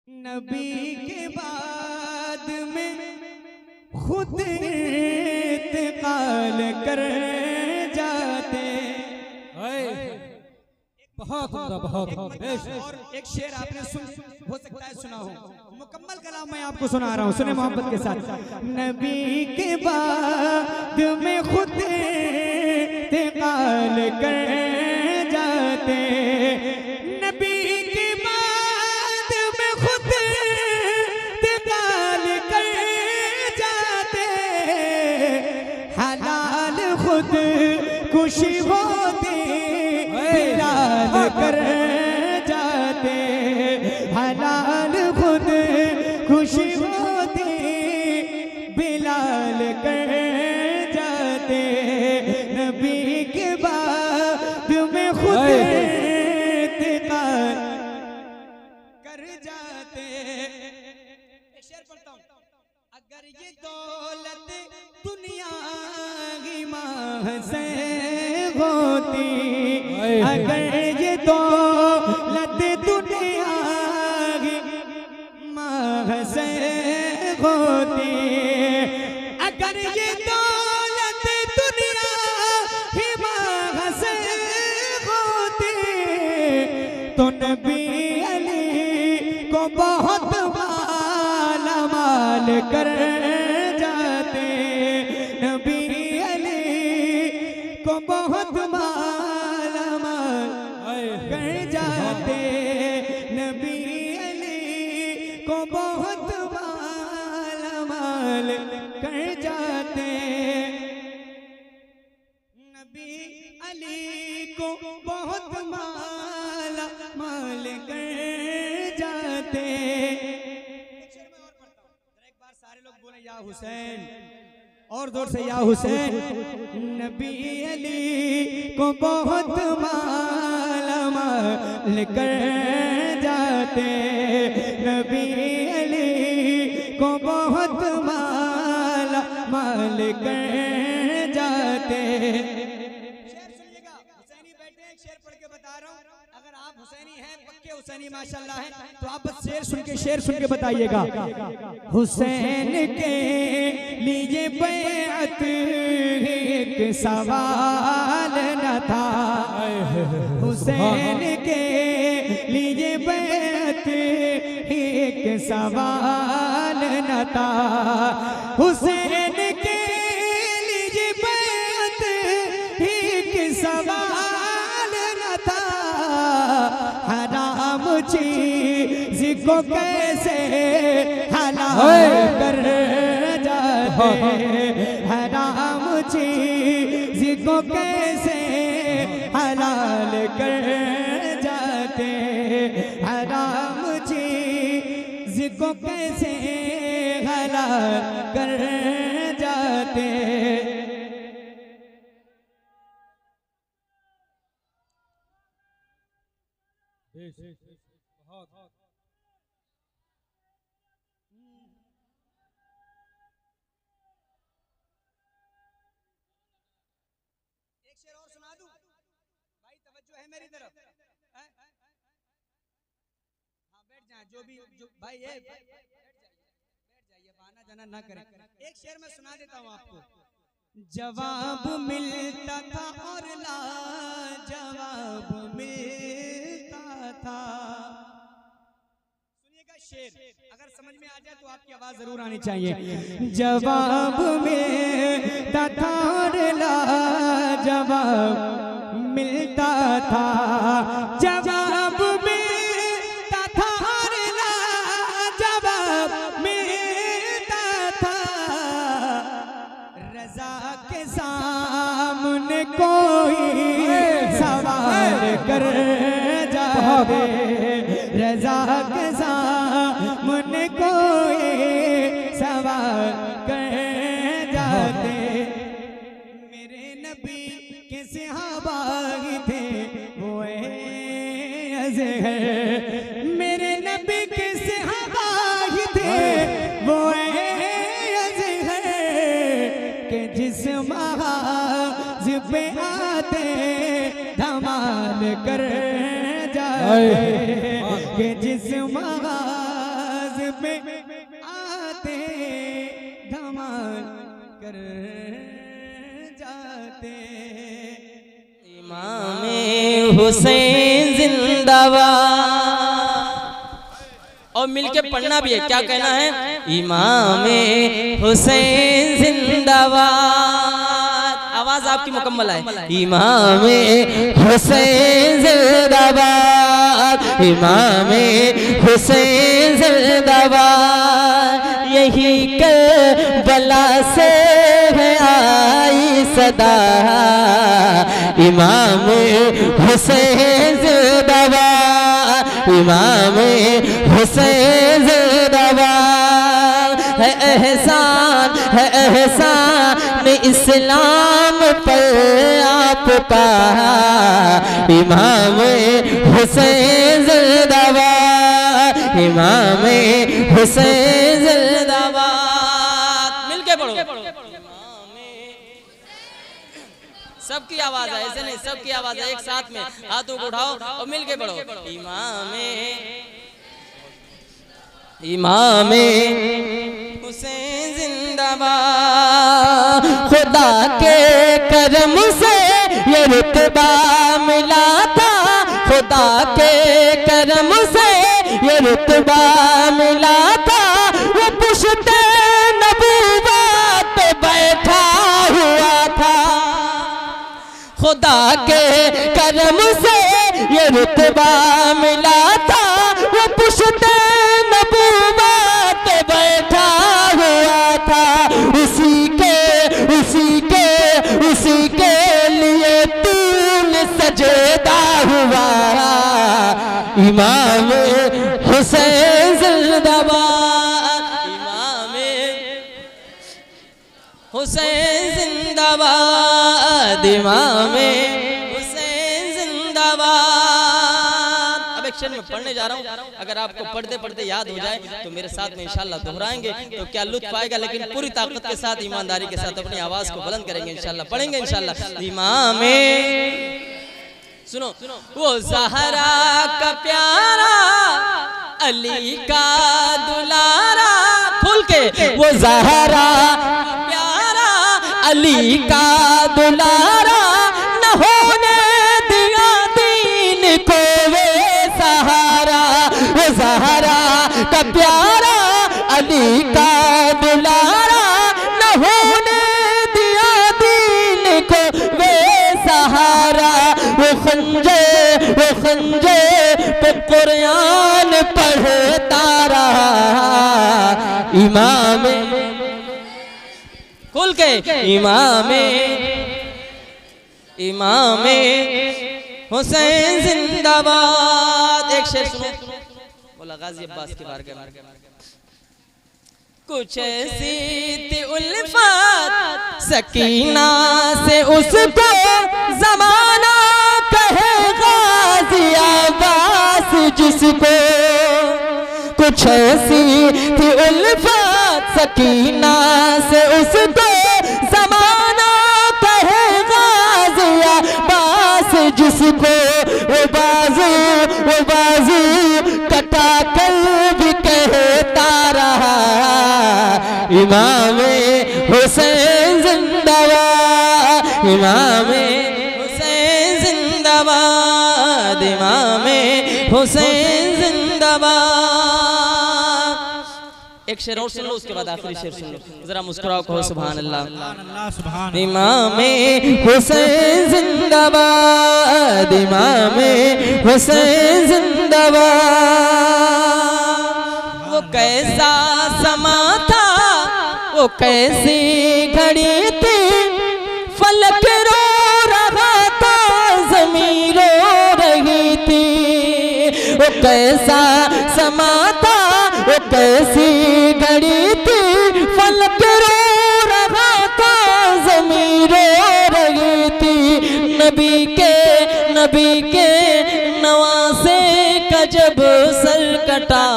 नबी के बाद में खुद इंतकाल कर जाते। बहुत बहुत और एक शेर आपने हो सकता है सुना हो, मुकम्मल कलाम मैं आपको सुना रहा हूँ, सुने मोहब्बत के साथ। नबी के बाद में खुद इंतकाल कर जाते। नबी के बाद में खुद इंतकाल कर जाते। हलाल खुद खुशी होती बिलाल कर जाते। हलाल खुद खुशी होती बिलाल कर जाते। नबी के बाद में खुद इंतकाल कर जाते। एक शेर पढ़ता हूँ। अगर ये दौलत दुनिया की माँ से होती, अगर ये दौलत दुनिया की माँ से होती, अगर ये दौलत दुनिया की माँ से होती, तो नबी अली को बहुत माला माल कर जाते। नबी अली को बहुत माला माल कर जाते। नबी अली को बहुत माला माल कर जाते। नबी अली को बहुत माला माल कर जाते। एक बार सारे लोग बोले या हुसैन, और जोर से या हुसैन। नबी अली को बहुत माला माल कर जाते। नबी अली को बहुत माला माल कर जाते। शेर सुनिएगा, हुसैनी बैठे हैं, शेर पढ़ के बता रहा हूँ। अगर आप हुसैनी हैं, पक्के हुसैनी माशाल्लाह हैं, तो आप बस शेर सुन के बताइएगा। हुसैन के लिए बैअत एक सवाल न था। हुसैन के लिए बैअत एक सवाल न था। हुसैन के लिए बैअत एक सवाल न था। हराम चीज को कैसे हलाल कर जाते। हराम चीज को कैसे हलाल कर जाते। हराम चीज को कैसे हलाल कर जाते। एक शेर और सुना दूं भाई, तवज्जो है मेरी तरफ। हाँ बैठ जाए, जो भाई है बैठ जाइए, बहाना जाना ना करें। एक शेर मैं सुना देता हूँ आपको। जवाब मिलता था और ला जवाब मिलता था। सुनिएगा शेर, अगर समझ में आ जाए तो आपकी आवाज जरूर आनी चाहिए। जवाब मिलता था और ला जवाब मिलता था। जवाब मिलता था और ला जवाब मिलता था। रजा के सामने कोई सवाल कर जाते। रजा के सामने कोई सवाल कर जाते। मेरे नबी के सहाबा थे वो अज़हर। मेरे नबी के सहाबा थे वो अज़हर के जिस महाज पे आते धमाल कर जाते। कि जिस महाज में आते धमाल कर जाते। इमामे हुसैन जिंदाबाद। और मिलके पढ़ना भी है, क्या कहना है? इमामे हुसैन जिंदाबाद। आवाज आपकी मुकम्मल है। इमामे हुसैन जिंदाबाद, इमामे हुसैन जिंदाबाद। यही करबला से है आई सदा, इमाम हुसैन जिंदाबाद, इमाम हुसैन जिंदाबाद। है एहसान इस्लाम पर आप पा, इमाम हुसैन जिंदाबाद, इमाम हुसैन जिंदाबाद। मिलके पढ़ो। सबकी आवाज है, ऐसे नहीं, सबकी आवाज है, एक साथ में हाथों को उठाओ और मिलके पढ़ो। इमामे हुसैन जिंदाबाद। खुदा के करम से ये रुतबा मिला था, खुदा के करम से ये रुतबा मिला था। वो पुश्ते नबूवत पे बैठा हुआ था, खुदा के करम से ये रुतबा मिला था। वो पुश्ते नबूवत पे बैठा हुआ था। उसी के लिए तूल सजदा हुआ। इमाम हुसैन जिंदाबाद, इमाम हुसैन जिंदाबाद, इमाम हुसैन जिंदाबाद। अब एक शेर में पढ़ने जा रहा हूँ, अगर आपको पढ़ते पढ़ते याद हो जाए तो मेरे साथ में इंशाल्लाह दोहराएंगे तो क्या लुत्फ आएगा, लेकिन पूरी ताकत के साथ, ईमानदारी के साथ अपनी आवाज को बुलंद करेंगे इंशाल्लाह, पढ़ेंगे इंशाल्लाह। इमाम सुनो, वो ज़हरा का प्यारा, अली का दुलारा, खुल के। वो ज़हरा प्यारा, अली का दुलारा, न होने दिया दीन को वे सहारा। वो ज़हरा का प्यारा, अली का दुलारा, न होने दिया दीन को वे सहारा। वो खंजे पे कुरान पढ़ता रहा, इमाम खुल के। इमाम हुसैन जिंदाबाद। एक शेर सुनो, बोला गाजी अब्बास के बारे में। कुछ ऐसी थी उल्फत सकीना से उसको ज़माना कहे गाजी अब्बास जिसको। कुछ ऐसी थी उल्फत सकीना से उसको ज़माना कहे गाजी अब्बास जिसको। वो बाजू कटा कर भी कहता रहा, इमाम हुसैन जिंदाबाद, इमाम हुसैन जिंदाबाद, इमाम हुसैन जिंदाबाद। एक शेर और सुन लो, उसके बाद आखिरी शेर सुन लो, जरा मुस्कुराओ, कहो सुभान अल्लाह। इमाम हुसैन जिंदाबाद, इमाम हुसैन जिंदाबाद। वो कैसा समा था, वो कैसी घड़ी थी, फलक रो रहा था, ज़मीन रो रही थी। वो कैसा समा था, वो कैसी घड़ी थी, फलक रो रहा था, ज़मीन रो रही थी। नबी के नवासे का जब सर कटा,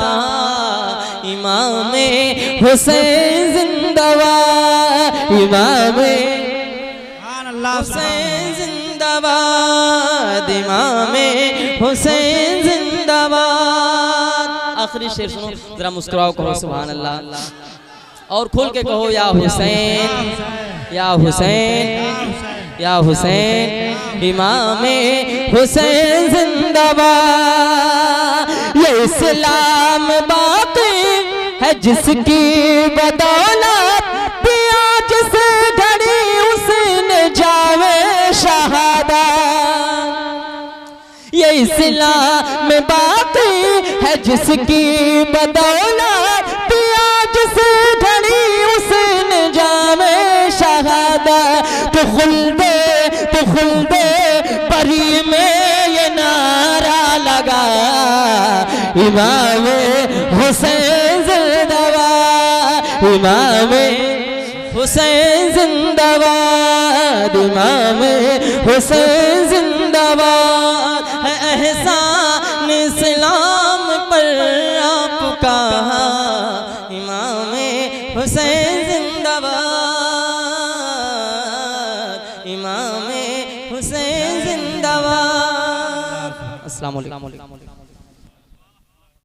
इमाम हुसैन जिंदाबाद, इमाम हुसैन जिंदाबाद, इमाम हुसैन जिंदाबाद। आखिरी शेर सुनो, जरा मुस्कुराओ, कहो सुभान अल्लाह, और खुल के कहो या हुसैन या हुसैन या हुसैन, इमाम हुसैन जिंदाबाद। ये इस्लाम बाकी है जिसकी बदौलत पिया जिस घड़ी उसने जावे शहादा। ये इस्लाम बाकी है जिसकी बदौलत पिया जिस घड़ी उसने जावे शहादा। तो खुल्दे परी में ये नारा लगा, इमाम हुसैन जिंदाबाद, इमाम हुसैन जिंदाबाद, इमाम हुसैन जिंदाबाद। है एहसान इस्लाम पर आपका, इमाम हुसैन जिंदाबाद, इमाम हुसैन जिंदाबाद। अस्सलाम वालेकुम।